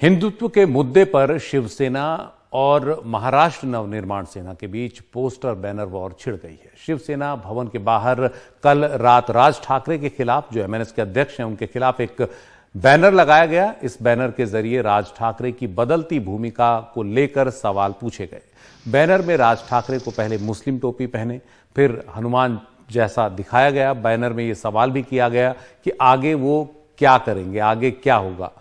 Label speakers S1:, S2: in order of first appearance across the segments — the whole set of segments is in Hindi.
S1: हिंदुत्व के मुद्दे पर शिवसेना और महाराष्ट्र नवनिर्माण सेना के बीच पोस्टर बैनर वॉर छिड़ गई है। शिवसेना भवन के बाहर कल रात राज ठाकरे के खिलाफ, जो एमएनएस के अध्यक्ष हैं, उनके खिलाफ एक बैनर लगाया गया। इस बैनर के जरिए राज ठाकरे की बदलती भूमिका को लेकर सवाल पूछे गए। बैनर में राज ठाकरे को पहले मुस्लिम टोपी पहने फिर हनुमान जैसा दिखाया गया। बैनर में यह सवाल भी किया गया कि आगे वो क्या करेंगे, आगे क्या होगा।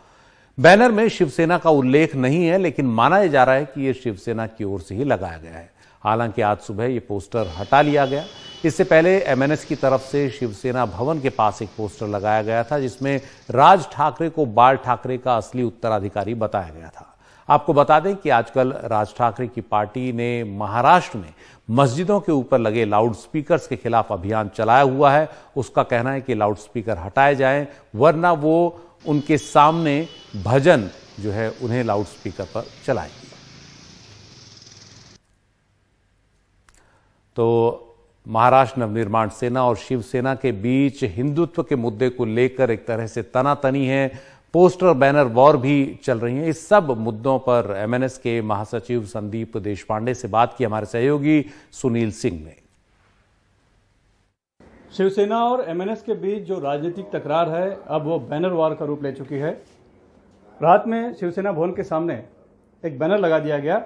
S1: बैनर में शिवसेना का उल्लेख नहीं है, लेकिन माना जा रहा है कि यह शिवसेना की ओर से ही लगाया गया है। हालांकि आज सुबह यह पोस्टर हटा लिया गया। इससे पहले एमएनएस की तरफ से शिवसेना भवन के पास एक पोस्टर लगाया गया था, जिसमें राज ठाकरे को बाल ठाकरे का असली उत्तराधिकारी बताया गया था। आपको बता दें कि आजकल राज ठाकरे की पार्टी ने महाराष्ट्र में मस्जिदों के ऊपर लगे लाउडस्पीकर्स के खिलाफ अभियान चलाया हुआ है। उसका कहना है कि लाउडस्पीकर हटाए जाएं, वरना वो उनके सामने भजन जो है उन्हें लाउडस्पीकर पर चलाएगी। तो महाराष्ट्र नवनिर्माण सेना और शिवसेना के बीच हिंदुत्व के मुद्दे को लेकर एक तरह से तनातनी है। पोस्टर बैनर वॉर भी चल रही है। इस सब मुद्दों पर एमएनएस के महासचिव संदीप देशपांडे से बात की हमारे सहयोगी सुनील सिंह ने।
S2: शिवसेना और एमएनएस के बीच जो राजनीतिक तकरार है, अब वो बैनर वॉर का रूप ले चुकी है। रात में शिवसेना भवन के सामने एक बैनर लगा दिया गया,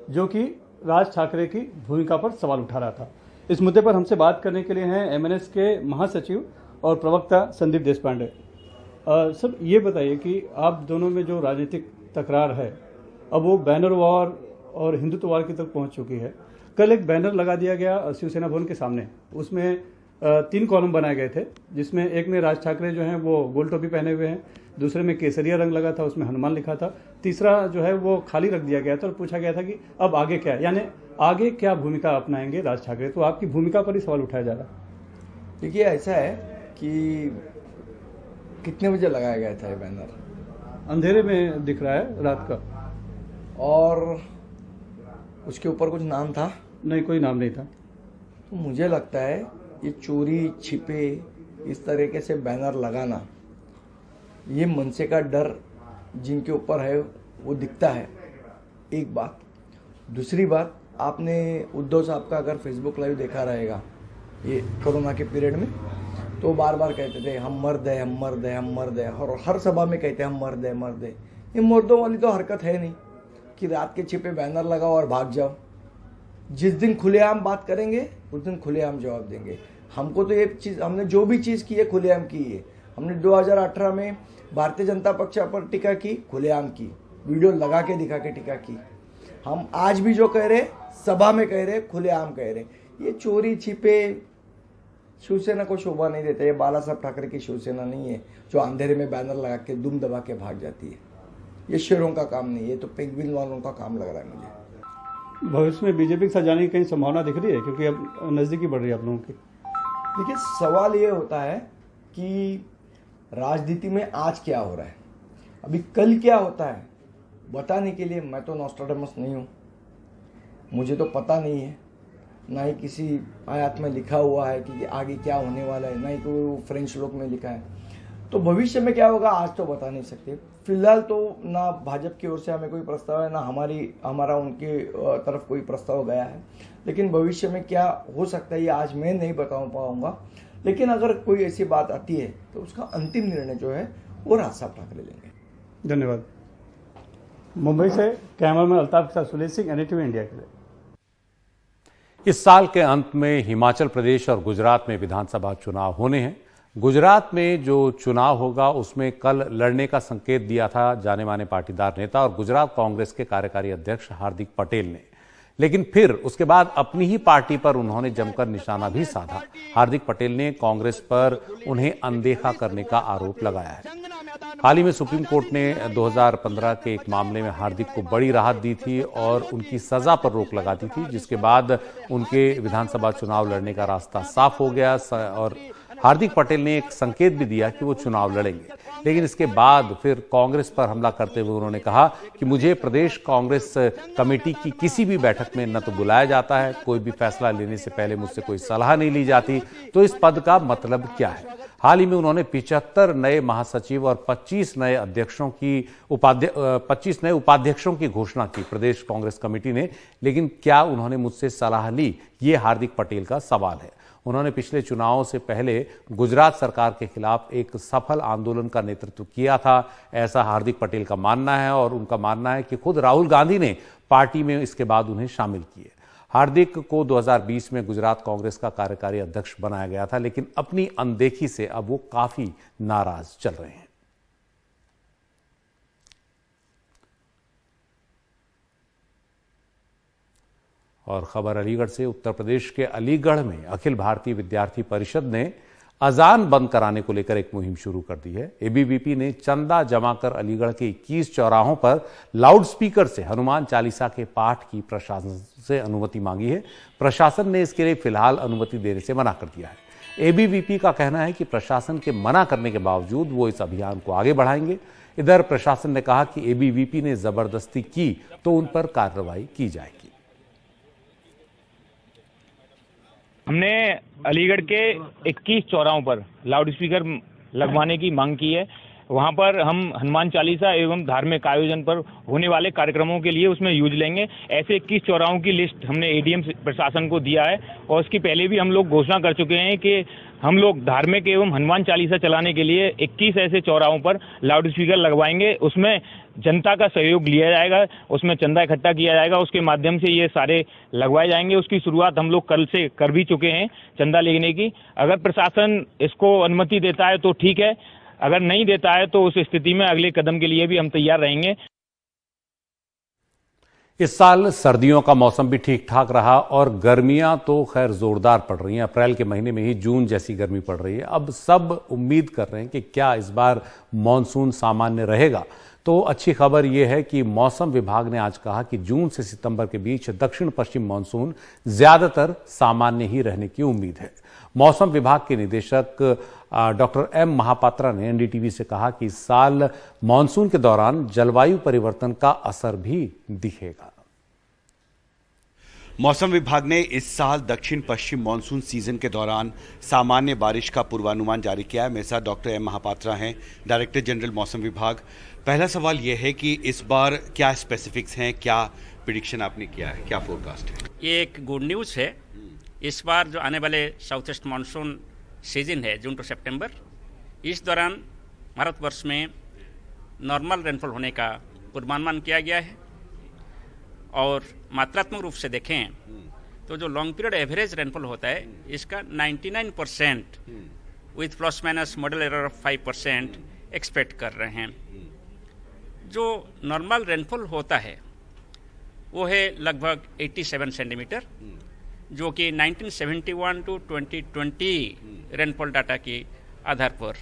S2: जो कि राज ठाकरे की भूमिका पर सवाल उठा रहा था। इस मुद्दे पर हमसे बात करने के लिए हैं एमएनएस के महासचिव और प्रवक्ता संदीप देशपांडे। सर, ये बताइए कि आप दोनों में जो राजनीतिक तकरार है, अब वो बैनर वॉर और हिंदुत्व वॉर की तरफ पहुंच चुकी है। कल एक बैनर लगा दिया गया शिवसेना भवन के सामने, उसमें 3 कॉलम बनाए गए थे, जिसमें एक में राज ठाकरे जो हैं वो गोल टोपी पहने हुए हैं, दूसरे में केसरिया रंग लगा था, उसमें हनुमान लिखा था, तीसरा जो है वो खाली रख दिया गया था और पूछा गया था कि अब आगे क्या, यानी आगे क्या भूमिका अपनाएंगे राज ठाकरे। तो आपकी भूमिका पर ही सवाल उठाया जा रहा है।
S3: देखिए, ऐसा है कि कितने बजे लगाया गया था ये बैनर?
S2: अंधेरे में दिख रहा है रात का।
S3: और उसके ऊपर कुछ नाम था?
S2: नहीं, कोई नाम नहीं था।
S3: तो मुझे लगता है ये चोरी छिपे इस तरीके से बैनर लगाना, ये मनसे का डर जिनके ऊपर है वो दिखता है। एक बात। दूसरी बात, आपने उद्धव साहब का अगर फेसबुक लाइव देखा रहेगा ये कोरोना के पीरियड में, तो बार बार कहते थे हम मर्द है, हम मर्द है, हम मर्द है, और हर सभा में कहते हैं हम मर्द है, मर्द है। ये मर्दों वाली तो हरकत है नहीं कि रात के छिपे बैनर लगाओ और भाग जाओ। जिस दिन खुलेआम बात करेंगे उस दिन खुलेआम जवाब देंगे। हमको तो ये चीज़, हमने जो भी चीज़ की है खुलेआम की है। हमने 2018 में भारतीय जनता पक्ष पर टीका की, खुलेआम की, वीडियो लगा के दिखा के टीका की। हम आज भी जो कह रहे, सभा में कह रहे, खुलेआम कह रहे। ये चोरी छिपे शिवसेना को शोभा नहीं देते। ये बाला साहब ठाकरे की शिवसेना नहीं है जो अंधेरे में बैनर लगा के दुम दबा के भाग जाती है। ये शेरों का काम नहीं है, तो पेंगुइन वालों का काम लग रहा है मुझे।
S2: भविष्य में बीजेपी के साथ जाने की कहीं संभावना दिख रही है, क्योंकि अब नजदीकी बढ़ रही है आप लोगों की?
S3: देखिए, सवाल ये होता है कि राजनीति में आज क्या हो रहा है, अभी कल क्या होता है बताने के लिए मैं तो नॉस्ट्राडामस नहीं हूँ। मुझे तो पता नहीं है, ना ही किसी आयत में लिखा हुआ है कि आगे क्या होने वाला है, ना ही कोई फ्रेंच श्लोक में लिखा है। तो भविष्य में क्या होगा आज तो बता नहीं सकते। फिलहाल तो ना भाजपा की ओर से हमें कोई प्रस्ताव है, ना हमारा उनके तरफ कोई प्रस्ताव गया है। लेकिन भविष्य में क्या हो सकता है ये आज मैं नहीं बता पाऊंगा। लेकिन अगर कोई ऐसी बात आती है तो उसका अंतिम निर्णय जो है वो राज साहब ठाकरे लेंगे।
S2: धन्यवाद। मुंबई से कैमरामैन अल्ताफ के साथ सुनील सिंह, NDTV इंडिया के लिए।
S1: इस साल के अंत में हिमाचल प्रदेश और गुजरात में विधानसभा चुनाव होने हैं। गुजरात में जो चुनाव होगा उसमें कल लड़ने का संकेत दिया था जाने माने पाटीदार नेता और गुजरात कांग्रेस के कार्यकारी अध्यक्ष हार्दिक पटेल ने, लेकिन फिर उसके बाद अपनी ही पार्टी पर उन्होंने जमकर निशाना भी साधा। हार्दिक पटेल ने कांग्रेस पर उन्हें अनदेखा करने का आरोप लगाया है। हाल ही में सुप्रीम कोर्ट ने 2015 के एक मामले में हार्दिक को बड़ी राहत दी थी और उनकी सजा पर रोक लगा दी थी, जिसके बाद उनके विधानसभा चुनाव लड़ने का रास्ता साफ हो गया और हार्दिक पटेल ने एक संकेत भी दिया कि वो चुनाव लड़ेंगे। लेकिन इसके बाद फिर कांग्रेस पर हमला करते हुए उन्होंने कहा कि मुझे प्रदेश कांग्रेस कमेटी की किसी भी बैठक में न तो बुलाया जाता है, कोई भी फैसला लेने से पहले मुझसे कोई सलाह नहीं ली जाती, तो इस पद का मतलब क्या है। हाल ही में उन्होंने 75 नए महासचिव और 25 नए उपाध्यक्षों की घोषणा की प्रदेश कांग्रेस कमेटी ने। लेकिन क्या उन्होंने मुझसे सलाह ली, ये हार्दिक पटेल का सवाल है। उन्होंने पिछले चुनावों से पहले गुजरात सरकार के खिलाफ एक सफल आंदोलन का नेतृत्व किया था, ऐसा हार्दिक पटेल का मानना है। और उनका मानना है कि खुद राहुल गांधी ने पार्टी में इसके बाद उन्हें शामिल किए। हार्दिक को 2020 में गुजरात कांग्रेस का कार्यकारी अध्यक्ष बनाया गया था, लेकिन अपनी अनदेखी से अब वो काफी नाराज चल रहे हैं। और खबर अलीगढ़ से। उत्तर प्रदेश के अलीगढ़ में अखिल भारतीय विद्यार्थी परिषद ने अजान बंद कराने को लेकर एक मुहिम शुरू कर दी है। एबीवीपी ने चंदा जमा कर अलीगढ़ के 21 चौराहों पर लाउडस्पीकर से हनुमान चालीसा के पाठ की प्रशासन से अनुमति मांगी है। प्रशासन ने इसके लिए फिलहाल अनुमति देने से मना कर दिया है। एबीवीपी का कहना है कि प्रशासन के मना करने के बावजूद वो इस अभियान को आगे बढ़ाएंगे। इधर प्रशासन ने कहा कि एबीवीपी ने जबरदस्ती की तो उन पर कार्रवाई की जाएगी।
S4: हमने अलीगढ़ के 21 चौराहों पर लाउड स्पीकर लगवाने की मांग की है। वहां पर हम हनुमान चालीसा एवं धार्मिक आयोजन पर होने वाले कार्यक्रमों के लिए उसमें यूज लेंगे। ऐसे 21 चौराहों की लिस्ट हमने एडीएम प्रशासन को दिया है और उसकी पहले भी हम लोग घोषणा कर चुके हैं कि हम लोग धार्मिक एवं हनुमान चालीसा चलाने के लिए 21 ऐसे चौराहों पर लाउड स्पीकर लगवाएंगे। उसमें जनता का सहयोग लिया जाएगा, उसमें चंदा इकट्ठा किया जाएगा, उसके माध्यम से ये सारे लगवाए जाएंगे। उसकी शुरुआत हम लोग कल से कर भी चुके हैं चंदा लेने की। अगर प्रशासन इसको अनुमति देता है तो ठीक है, अगर नहीं देता है तो उस स्थिति में अगले कदम के लिए भी हम तैयार रहेंगे।
S1: इस साल सर्दियों का मौसम भी ठीक ठाक रहा और गर्मियां तो खैर जोरदार पड़ रही हैं। अप्रैल के महीने में ही जून जैसी गर्मी पड़ रही है। अब सब उम्मीद कर रहे हैं कि क्या इस बार मॉनसून सामान्य रहेगा। तो अच्छी खबर यह है कि मौसम विभाग ने आज कहा कि जून से सितंबर के बीच दक्षिण पश्चिम मॉनसून ज्यादातर सामान्य ही रहने की उम्मीद है। मौसम विभाग के निदेशक डॉक्टर एम महापात्रा ने एनडीटीवी से कहा कि इस साल मॉनसून के दौरान जलवायु परिवर्तन का असर भी दिखेगा।
S5: मौसम विभाग ने इस साल दक्षिण पश्चिम मानसून सीजन के दौरान सामान्य बारिश का पूर्वानुमान जारी किया है। मेरे साथ डॉक्टर एम महापात्रा हैं, डायरेक्टर जनरल मौसम विभाग। पहला सवाल यह है कि इस बार क्या स्पेसिफिक्स हैं, क्या प्रिडिक्शन आपने किया है, क्या फोरकास्ट है?
S6: ये एक गुड न्यूज़ है। इस बार जो आने वाले साउथ ईस्ट मानसून सीजन है जून टू सितंबर, इस दौरान भारतवर्ष में नॉर्मल रेनफॉल होने का पूर्वानुमान किया गया है। और मात्रात्मक रूप से देखें तो जो लॉन्ग पीरियड एवरेज रेनफॉल होता है इसका 99% with plus minus model error of 5% expect कर रहे हैं। जो नॉर्मल रेनफॉल होता है वो है लगभग 87 सेंटीमीटर, जो कि 1971 टू 2020 रेनफॉल डाटा के आधार पर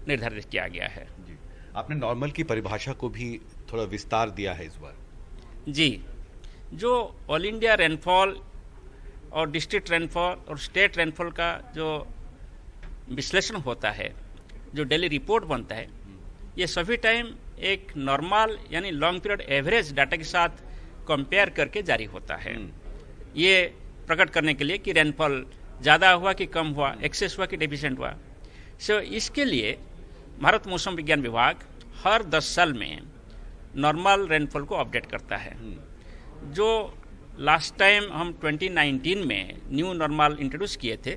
S6: निर्धारित किया गया है।
S5: जी, आपने नॉर्मल की परिभाषा को भी थोड़ा विस्तार दिया है इस बार।
S6: जी, जो ऑल इंडिया रेनफॉल और डिस्ट्रिक्ट रेनफॉल और स्टेट रेनफॉल का जो विश्लेषण होता है, जो डेली रिपोर्ट बनता है, ये सभी टाइम एक नॉर्मल यानी लॉन्ग पीरियड एवरेज डाटा के साथ कंपेयर करके जारी होता है। ये प्रकट करने के लिए कि रेनफॉल ज़्यादा हुआ कि कम हुआ, एक्सेस हुआ कि डेफिशिएंट हुआ। सो इसके लिए भारत मौसम विज्ञान विभाग हर 10 साल में नॉर्मल रेनफॉल को अपडेट करता है। जो लास्ट टाइम हम 2019 में न्यू नॉर्मल इंट्रोड्यूस किए थे,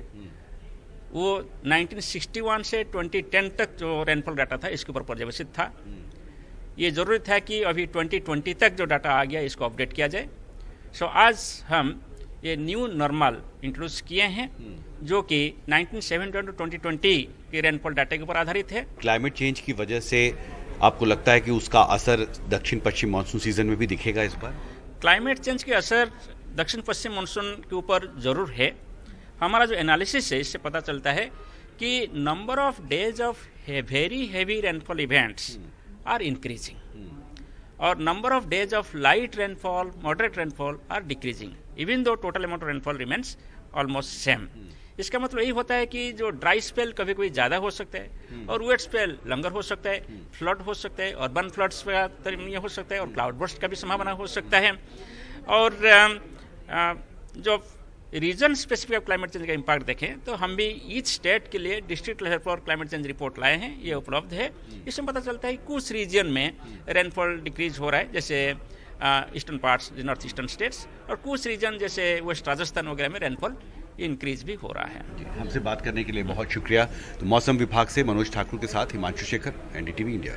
S6: वो 1961 से 2010 तक जो रेनफॉल डाटा था इसके ऊपर पर्यवेक्षित था। ये ज़रूरी था कि अभी 2020 तक जो डाटा आ गया इसको अपडेट किया जाए। सो आज हम ये न्यू नॉर्मल इंट्रोड्यूस किए हैं जो कि 1971 टू 2020 के रेनफॉल डाटा के ऊपर आधारित है।
S5: क्लाइमेट चेंज की वजह से आपको लगता है कि उसका असर दक्षिण पश्चिम मानसून सीजन में भी दिखेगा इस बार?
S6: क्लाइमेट चेंज के असर दक्षिण पश्चिम मानसून के ऊपर जरूर है। हमारा जो एनालिसिस है इससे पता चलता है कि number of days of very heavy rainfall events are increasing और number of days of light rainfall, moderate rainfall are decreasing, even though total amount of rainfall remains almost same. इसका मतलब यही होता है कि जो ड्राई स्पेल कभी कभी ज़्यादा हो सकता है और वेट स्पेल लंगर हो सकता है, फ्लड हो सकता है, अर्बन फ्लड्स का ये हो सकता है और क्लाउड बर्स्ट का भी संभावना हो सकता है। और जो रीजन स्पेसिफिक क्लाइमेट चेंज का इम्पैक्ट देखें तो हम भी ईच स्टेट के लिए डिस्ट्रिक्ट लेवल पर क्लाइमेट चेंज रिपोर्ट लाए हैं, ये उपलब्ध है। इसमें पता चलता है कि कुछ रीजन में रेनफॉल डिक्रीज हो रहा है, जैसे eastern parts, north eastern states, और कुछ रीजन जैसे वेस्ट राजस्थान वगैरह में रेनफॉल इंक्रीज भी हो रहा है।
S5: हमसे बात करने के लिए बहुत शुक्रिया। तो मौसम विभाग से मनोज ठाकुर के साथ हिमांशु शेखर, एनडीटीवी इंडिया।